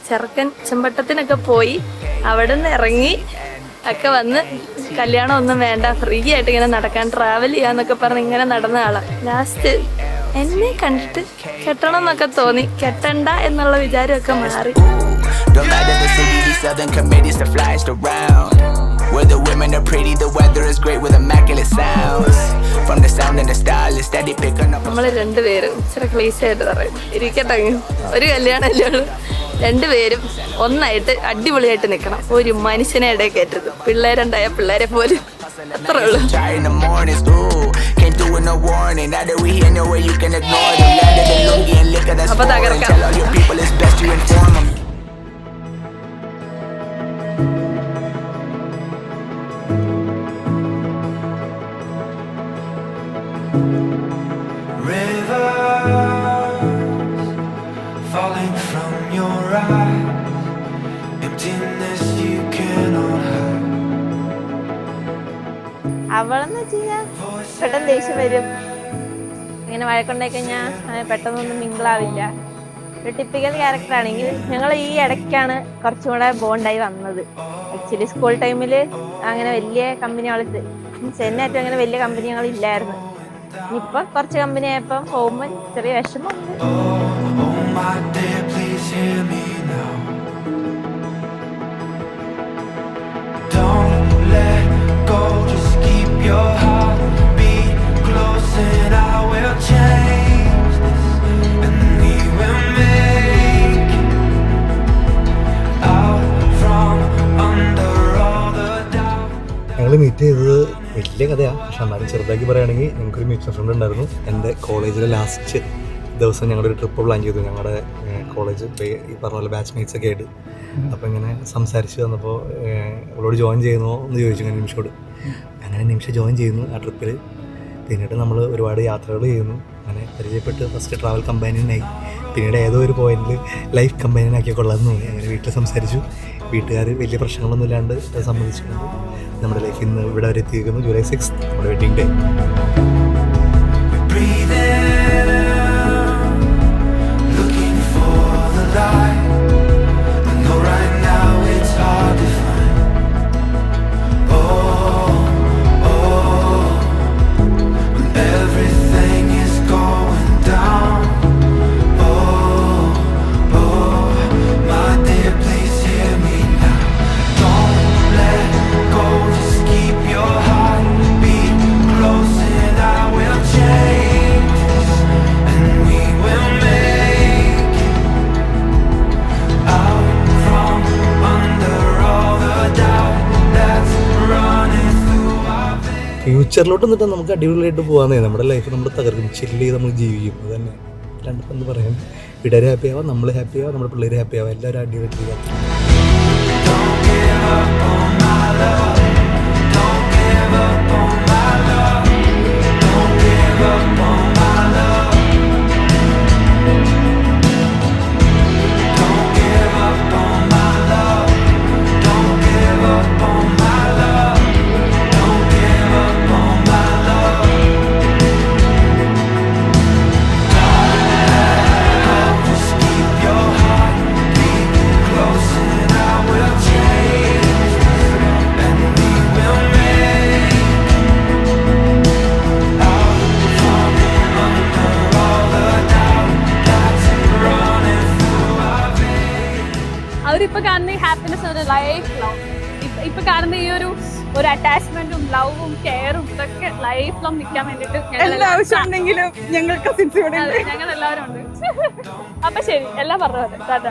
ചെറുക്കൻ ചെമ്പട്ടത്തിനൊക്കെ പോയി അവിടെ നിന്ന് ഇറങ്ങി ഒക്കെ വന്ന് കല്യാണം ഒന്നും വേണ്ട ഫ്രീ ആയിട്ട് ഇങ്ങനെ നടക്കാൻ ട്രാവൽ ചെയ്യാന്നൊക്കെ പറഞ്ഞ് ഇങ്ങനെ നടന്ന ആളാ. ലാസ്റ്റ് എന്നെ കണ്ടിട്ട് കെട്ടണം എന്നൊക്കെ തോന്നി, കെട്ടണ്ട എന്നുള്ള വിചാരമൊക്കെ മാറി. Where the women are pretty, the weather is great with immaculate sounds. From the sound and the style, it's steady picking up. നമ്മള് രണ്ടുപേരും ഇച്ചിരി ക്ലീസ് ആയിട്ട് പറയും, ഇരിക്കട്ടെ ഒരു കല്യാണമല്ലേ ഉള്ളൂ, രണ്ടുപേരും ഒന്നായിട്ട് അടിപൊളിയായിട്ട് നിൽക്കണം. ഒരു മനുഷ്യനെ ഇടയിൽ കയറ്റരുത്, പിള്ളേരുണ്ടായ പിള്ളേരെ പോലും, അത്രേ ഉള്ളൂ. അപ്പൊ തകർക്കാം. അവളെന്ന് വെച്ച് കഴിഞ്ഞാൽ പെട്ടെന്ന് ദേഷ്യം വരും, ഇങ്ങനെ വഴക്കുണ്ടായി കഴിഞ്ഞാൽ പെട്ടെന്നൊന്നും മിങ്കിളാവില്ല. ഒരു ടിപ്പിക്കൽ ക്യാരക്ടർ ആണെങ്കിൽ ഞങ്ങൾ ഈ ഇടയ്ക്കാണ് കുറച്ചും കൂടെ ബോണ്ടായി വന്നത്. ആക്ച്വലി സ്കൂൾ ടൈമിൽ അങ്ങനെ വലിയ കമ്പനികൾ ചെന്നായിട്ടും അങ്ങനെ വലിയ കമ്പനികൾ ഇല്ലായിരുന്നു. ഇപ്പൊ കുറച്ച് കമ്പനി ആയപ്പം പോകുമ്പോൾ ചെറിയ വിഷമമുണ്ട്. ഞങ്ങൾ മീറ്റ് ചെയ്തത് വലിയ കഥയാണ്, പക്ഷെ എന്നാലും ചെറുതാക്കി പറയുകയാണെങ്കിൽ ഞങ്ങൾക്കൊരു മ്യൂച്വൽ ഫ്രണ്ട് ഉണ്ടായിരുന്നു. എൻ്റെ കോളേജിലെ ലാസ്റ്റ് ദിവസം ഞങ്ങളൊരു ട്രിപ്പ് പ്ലാൻ ചെയ്തു, ഞങ്ങളുടെ കോളേജ് ഈ പറഞ്ഞ പോലെ ബാച്ച്മേറ്റ്സ് ഒക്കെ ആയിട്ട്. അപ്പോൾ ഇങ്ങനെ സംസാരിച്ച് വന്നപ്പോൾ അവളോട് ജോയിൻ ചെയ്യുന്നോ എന്ന് ചോദിച്ചു ഞാൻ നിമിഷോട്. അങ്ങനെ നിമിഷം ജോയിൻ ചെയ്യുന്നു ആ ട്രിപ്പിൽ. പിന്നീട് നമ്മൾ ഒരുപാട് യാത്രകൾ ചെയ്യുന്നു, അങ്ങനെ പരിചയപ്പെട്ട് ഫസ്റ്റ് ട്രാവൽ കമ്പാനിയനായി. പിന്നീട് ഏതോ ഒരു പോയിന്റിൽ ലൈഫ് കമ്പാനിയനാക്കിയാൽ കൊള്ളാമെന്ന് തോന്നി. അങ്ങനെ വീട്ടിൽ സംസാരിച്ചു, വീട്ടുകാർ വലിയ പ്രശ്നങ്ങളൊന്നും ഇല്ലാണ്ട് സമ്മതിച്ചിട്ടുണ്ട്. നമ്മുടെ ലൈഫ് ഇന്ന് ഇവിടെ വരെ എത്തിയിരിക്കുന്നു. ജൂലൈ 6 നമ്മുടെ വെഡിങ് ഡേ. ഫ്യൂച്ചറിലോട്ട് നിന്നിട്ട് നമുക്ക് അടിപൊളിയായിട്ട് പോകാന്നേ, നമ്മുടെ ലൈഫ് നമ്മൾ തകർക്കും, ചില്ല് ചെയ്ത് നമ്മൾ ജീവിക്കും. അത് തന്നെ അല്ലാണ്ട് എന്ത് പറയാൻ. വീട്ടുകാർ ഹാപ്പി ആവാം, നമ്മൾ ഹാപ്പി ആവാം, നമ്മുടെ പിള്ളേർ ഹാപ്പി ആവാം, എല്ലാവരും അടിപൊളിയായിട്ട് ചെയ്യാം. അവരിപ്പോൾ കാണുന്ന ഈ ഹാപ്പിനെസ് ഒരു ലൈഫ് ലോങ്, ഇപ്പൊ കാണുന്ന ഈ ഒരു അറ്റാച്ച്മെന്റും ലവും കെയറും ഇതൊക്കെ ലൈഫ് ലോങ് നിൽക്കാൻ വേണ്ടിട്ട് ഞങ്ങൾ എല്ലാവരും ഉണ്ട്. അപ്പൊ ശരി, എല്ലാം പറഞ്ഞ പോലെ.